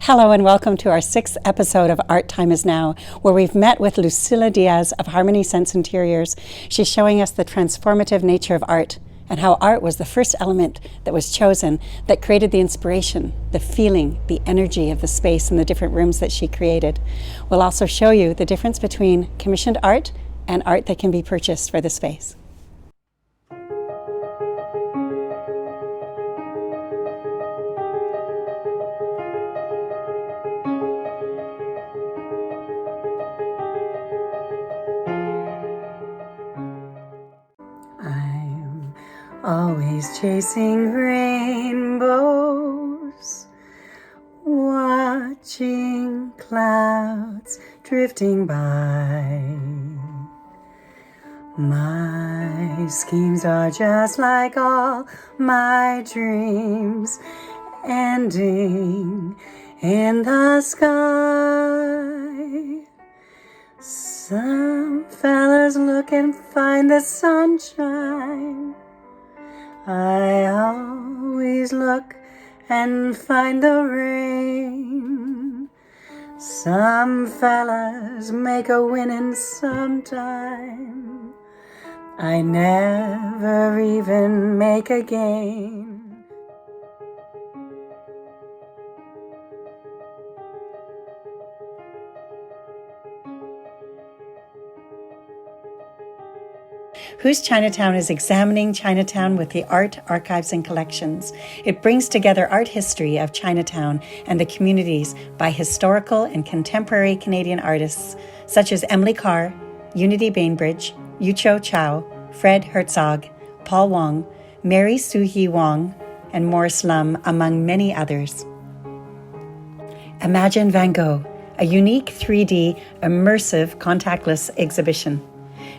Hello and welcome to our 6th episode of Art Time Is Now, where we've met with Lucila Diaz of Harmony Sense Interiors. She's showing us the transformative nature of art and how art was the first element that was chosen that created the inspiration, the feeling, the energy of the space in the different rooms that she created. We'll also show you the difference between commissioned art and art that can be purchased for the space. Always chasing rainbows, watching clouds drifting by. My schemes are just like all my dreams, ending in the sky. Some fellas look and find the sunshine. I always look and find the rain. Some fellas make a winning sometime. I never even make a gain. Whose Chinatown is examining Chinatown with the art, archives, and collections. It brings together art history of Chinatown and the communities by historical and contemporary Canadian artists such as Emily Carr, Unity Bainbridge, Yucho Chow, Fred Herzog, Paul Wong, Mary Soo-hee Wong, and Morris Lum, among many others. Imagine Van Gogh, a unique 3D, immersive, contactless exhibition.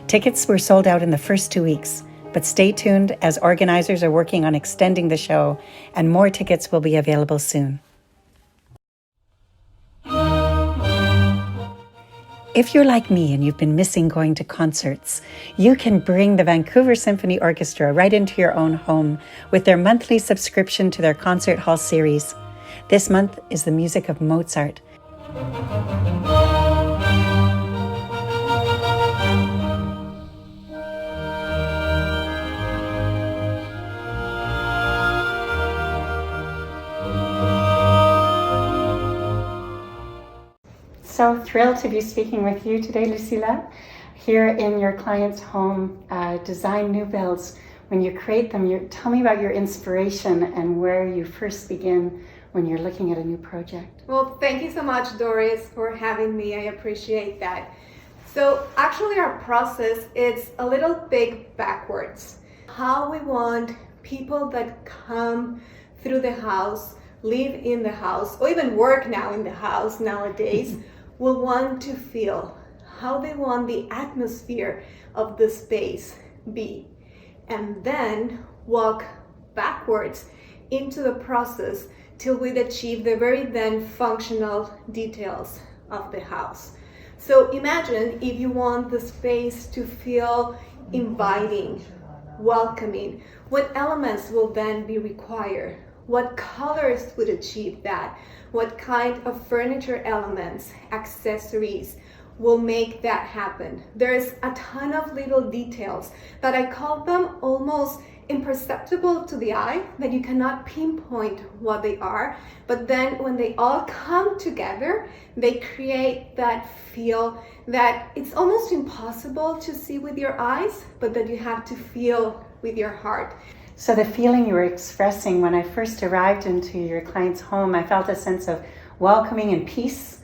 Tickets were sold out in the first 2 weeks, but stay tuned as organizers are working on extending the show and more tickets will be available soon. If you're like me and you've been missing going to concerts, you can bring the Vancouver Symphony Orchestra right into your own home with their monthly subscription to their concert hall series. This month is the music of Mozart. So thrilled to be speaking with you today, Lucila, here in your client's home, Design New Builds. When you create them, tell me about your inspiration and where you first begin when you're looking at a new project. Well, thank you so much, Doris, for having me. I appreciate that. So actually our process is a little bit backwards. How we want people that come through the house, live in the house, or even work now in the house nowadays, will want to feel, how they want the atmosphere of the space be, and then walk backwards into the process till we achieve the very then functional details of the house. So imagine if you want the space to feel inviting, welcoming, what elements will then be required? What colors would achieve that? What kind of furniture elements, accessories will make that happen? There's a ton of little details that I call them almost imperceptible to the eye, that you cannot pinpoint what they are, but then when they all come together, they create that feel that it's almost impossible to see with your eyes, but that you have to feel with your heart. So the feeling you were expressing when I first arrived into your client's home, I felt a sense of welcoming and peace,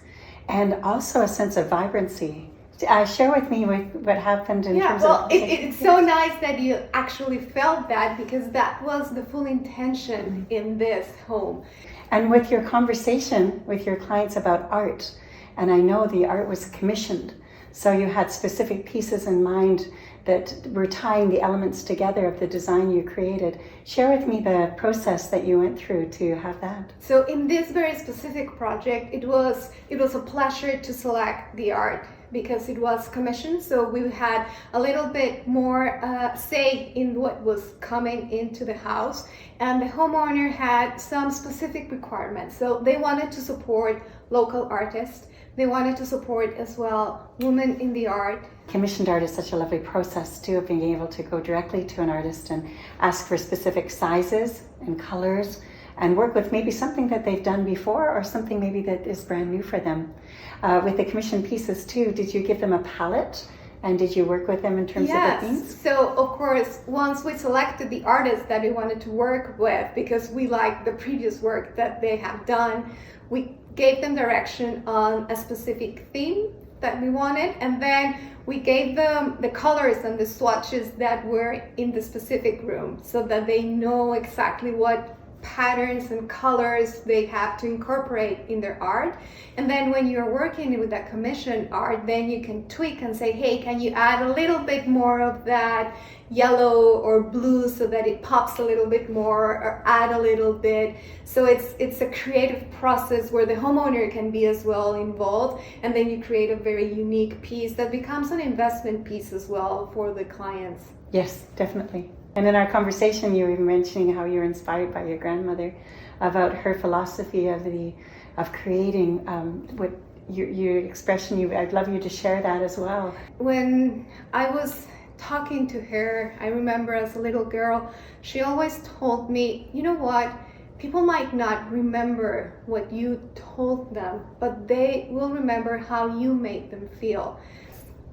and also a sense of vibrancy. Share with me what happened in terms of... It's so nice that you actually felt that, because that was the full intention in this home. And with your conversation with your clients about art, and I know the art was commissioned, so you had specific pieces in mind that we're tying the elements together of the design you created. Share with me the process that you went through to have that. So in this very specific project, it was a pleasure to select the art because it was commissioned. So we had a little bit more say in what was coming into the house, and the homeowner had some specific requirements. So they wanted to support local artists. They wanted to support as well women in the art. Commissioned art is such a lovely process too, of being able to go directly to an artist and ask for specific sizes and colors and work with maybe something that they've done before or something maybe that is brand new for them. With the commissioned pieces too, did you give them a palette? And did you work with them in terms of the themes? Yes, so of course, once we selected the artists that we wanted to work with, because we liked the previous work that they have done, we gave them direction on a specific theme that we wanted, and then we gave them the colors and the swatches that were in the specific room so that they know exactly what patterns and colors they have to incorporate in their art. And then when you're working with that commissioned art, then you can tweak and say, hey, can you add a little bit more of that yellow or blue so that it pops a little bit more, or add a little bit. So it's a creative process where the homeowner can be as well involved, and then you create a very unique piece that becomes an investment piece as well for the clients. Yes, definitely. And in our conversation, you were mentioning how you're inspired by your grandmother, about her philosophy of creating what your expression. I'd love you to share that as well. When I was talking to her, I remember as a little girl, she always told me, you know what? People might not remember what you told them, but they will remember how you made them feel.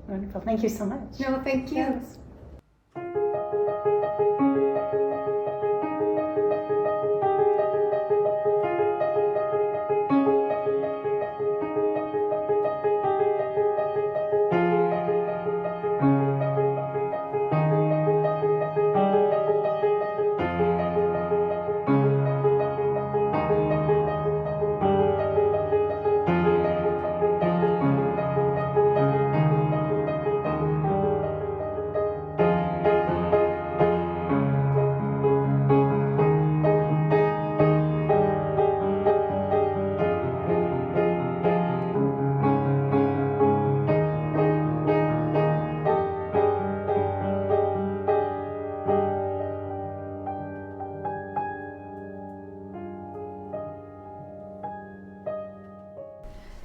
Wonderful. Thank you so much. No, thank you. Yes.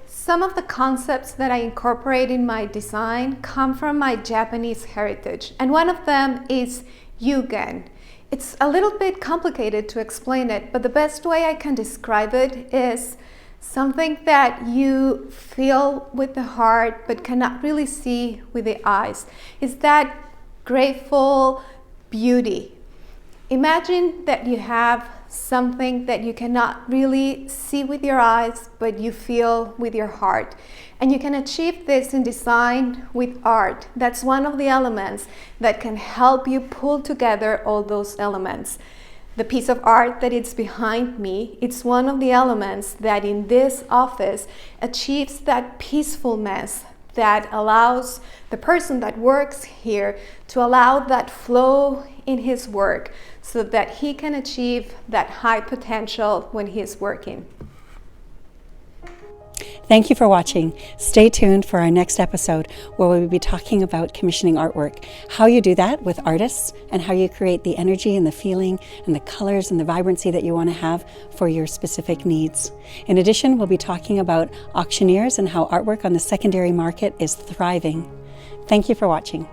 Some of the concepts that I incorporate in my design come from my Japanese heritage, and one of them is Yugen. It's a little bit complicated to explain it, but the best way I can describe it is something that you feel with the heart but cannot really see with the eyes. It's that grateful beauty. Imagine that you have something that you cannot really see with your eyes, but you feel with your heart. And you can achieve this in design with art. That's one of the elements that can help you pull together all those elements. The piece of art that is behind me, it's one of the elements that in this office achieves that peacefulness that allows the person that works here to allow that flow in his work so that he can achieve that high potential when he's working. Thank you for watching. Stay tuned for our next episode where we'll be talking about commissioning artwork, how you do that with artists, and how you create the energy and the feeling and the colors and the vibrancy that you want to have for your specific needs. In addition, we'll be talking about auctioneers and how artwork on the secondary market is thriving. Thank you for watching.